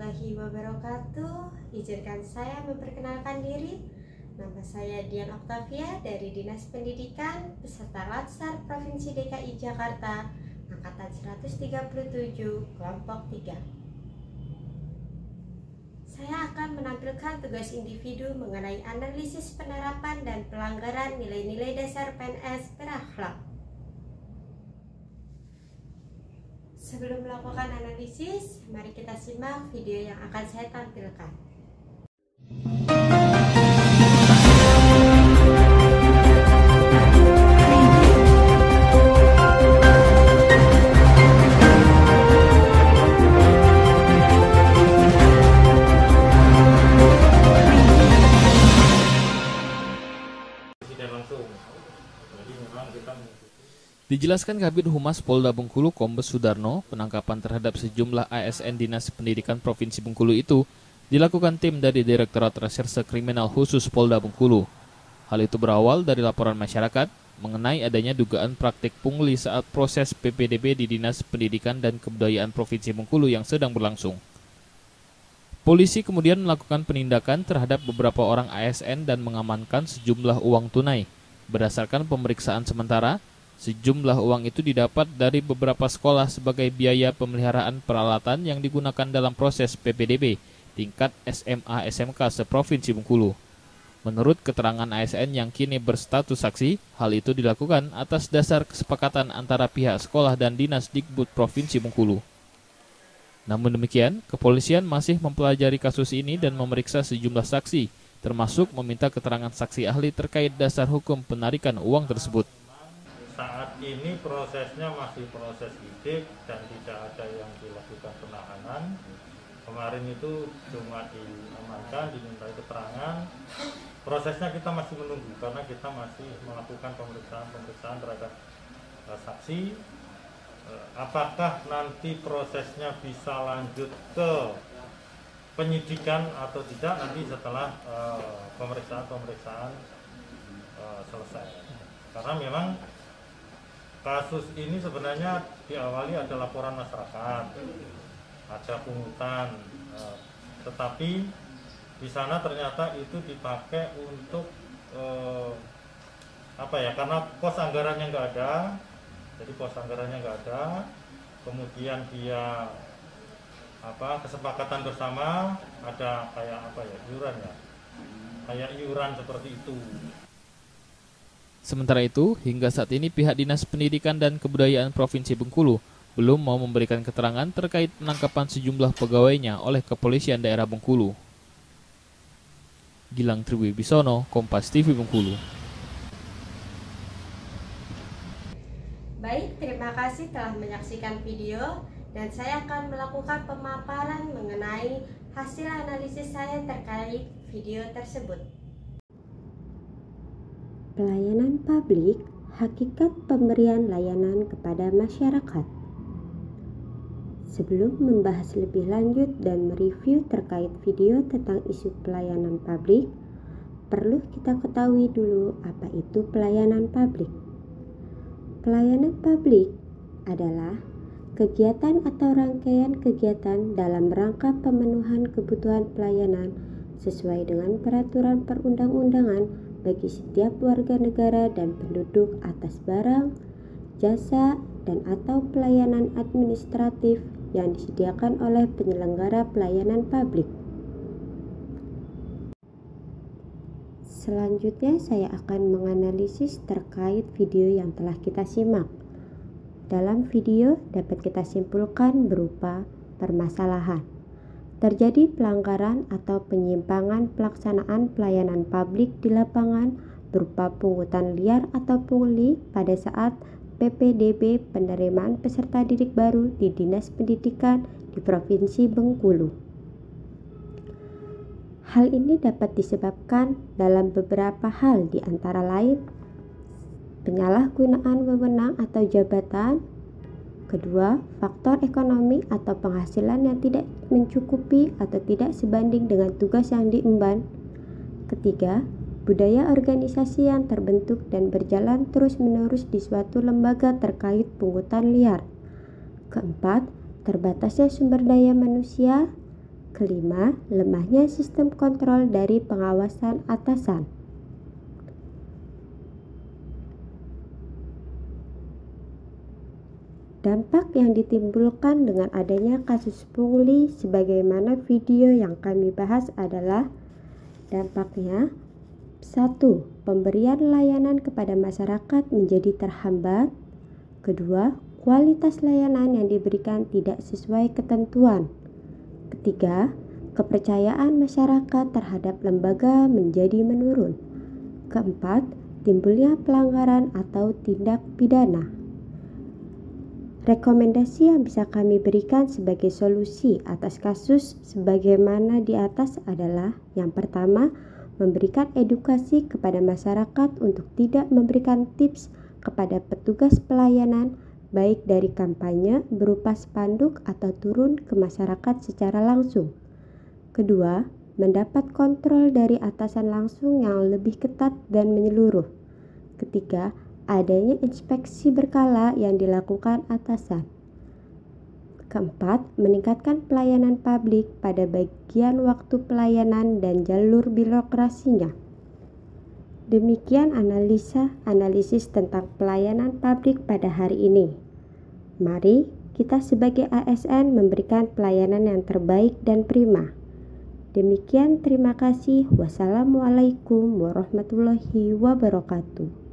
warahmatullahi wabarakatuh. Izinkan saya memperkenalkan diri. Nama saya Dian Oktavia dari Dinas Pendidikan peserta Latsar Provinsi DKI Jakarta, Angkatan 137, kelompok 3. Saya akan menampilkan tugas individu mengenai analisis penerapan dan pelanggaran nilai-nilai dasar PNS berakhlak. Sebelum melakukan analisis, mari kita simak video yang akan saya tampilkan. Dijelaskan Kabid Humas Polda Bengkulu Kombes Sudarno, penangkapan terhadap sejumlah ASN Dinas Pendidikan Provinsi Bengkulu itu dilakukan tim dari Direktorat Reserse Kriminal Khusus Polda Bengkulu. Hal itu berawal dari laporan masyarakat mengenai adanya dugaan praktik pungli saat proses PPDB di Dinas Pendidikan dan Kebudayaan Provinsi Bengkulu yang sedang berlangsung. Polisi kemudian melakukan penindakan terhadap beberapa orang ASN dan mengamankan sejumlah uang tunai. Berdasarkan pemeriksaan sementara, sejumlah uang itu didapat dari beberapa sekolah sebagai biaya pemeliharaan peralatan yang digunakan dalam proses PPDB tingkat SMA SMK seprovinsi Bengkulu. Menurut keterangan ASN yang kini berstatus saksi, hal itu dilakukan atas dasar kesepakatan antara pihak sekolah dan Dinas Dikbud Provinsi Bengkulu. Namun demikian, kepolisian masih mempelajari kasus ini dan memeriksa sejumlah saksi, termasuk meminta keterangan saksi ahli terkait dasar hukum penarikan uang tersebut. Saat ini prosesnya masih proses sidik dan tidak ada yang dilakukan penahanan. Kemarin itu cuma diamankan, dimintai keterangan. Prosesnya kita masih menunggu karena kita masih melakukan pemeriksaan terhadap saksi. Apakah nanti prosesnya bisa lanjut ke penyidikan atau tidak nanti setelah pemeriksaan selesai. Karena memang kasus ini sebenarnya diawali ada laporan masyarakat, ada pungutan, tetapi di sana ternyata itu dipakai untuk karena pos anggarannya nggak ada, jadi pos anggarannya nggak ada, kemudian dia kesepakatan bersama ada kayak iuran seperti itu. Sementara itu, hingga saat ini pihak Dinas Pendidikan dan Kebudayaan Provinsi Bengkulu belum mau memberikan keterangan terkait penangkapan sejumlah pegawainya oleh Kepolisian Daerah Bengkulu. Gilang Triwibisono, Kompas TV Bengkulu. Baik, terima kasih telah menyaksikan video dan saya akan melakukan pemaparan mengenai hasil analisis saya terkait video tersebut. Pelayanan publik, hakikat pemberian layanan kepada masyarakat. Sebelum membahas lebih lanjut dan mereview terkait video tentang isu pelayanan publik, perlu kita ketahui dulu apa itu pelayanan publik. Pelayanan publik adalah kegiatan atau rangkaian kegiatan dalam rangka pemenuhan kebutuhan pelayanan sesuai dengan peraturan perundang-undangan bagi setiap warga negara dan penduduk atas barang, jasa, dan atau pelayanan administratif yang disediakan oleh penyelenggara pelayanan publik. Selanjutnya saya akan menganalisis terkait video yang telah kita simak. Dalam video dapat kita simpulkan berupa permasalahan. Terjadi pelanggaran atau penyimpangan pelaksanaan pelayanan publik di lapangan berupa pungutan liar atau pungli pada saat PPDB penerimaan peserta didik baru di Dinas Pendidikan di Provinsi Bengkulu. Hal ini dapat disebabkan dalam beberapa hal, di antara lain penyalahgunaan wewenang atau jabatan. Kedua, faktor ekonomi atau penghasilan yang tidak mencukupi atau tidak sebanding dengan tugas yang diemban. Ketiga, budaya organisasi yang terbentuk dan berjalan terus-menerus di suatu lembaga terkait pungutan liar. Keempat, terbatasnya sumber daya manusia. Kelima, lemahnya sistem kontrol dari pengawasan atasan. Dampak yang ditimbulkan dengan adanya kasus pungli sebagaimana video yang kami bahas adalah dampaknya 1. Pemberian layanan kepada masyarakat menjadi terhambat. Kedua, kualitas layanan yang diberikan tidak sesuai ketentuan. Ketiga, kepercayaan masyarakat terhadap lembaga menjadi menurun. Keempat, timbulnya pelanggaran atau tindak pidana. Rekomendasi yang bisa kami berikan sebagai solusi atas kasus sebagaimana di atas adalah: yang pertama, memberikan edukasi kepada masyarakat untuk tidak memberikan tips kepada petugas pelayanan, baik dari kampanye berupa spanduk atau turun ke masyarakat secara langsung. Kedua, mendapat kontrol dari atasan langsung yang lebih ketat dan menyeluruh. Ketiga, adanya inspeksi berkala yang dilakukan atasan. Keempat, meningkatkan pelayanan publik pada bagian waktu pelayanan dan jalur birokrasinya. Demikian analisis tentang pelayanan publik pada hari ini. Mari kita sebagai ASN memberikan pelayanan yang terbaik dan prima. Demikian, terima kasih. Wassalamualaikum warahmatullahi wabarakatuh.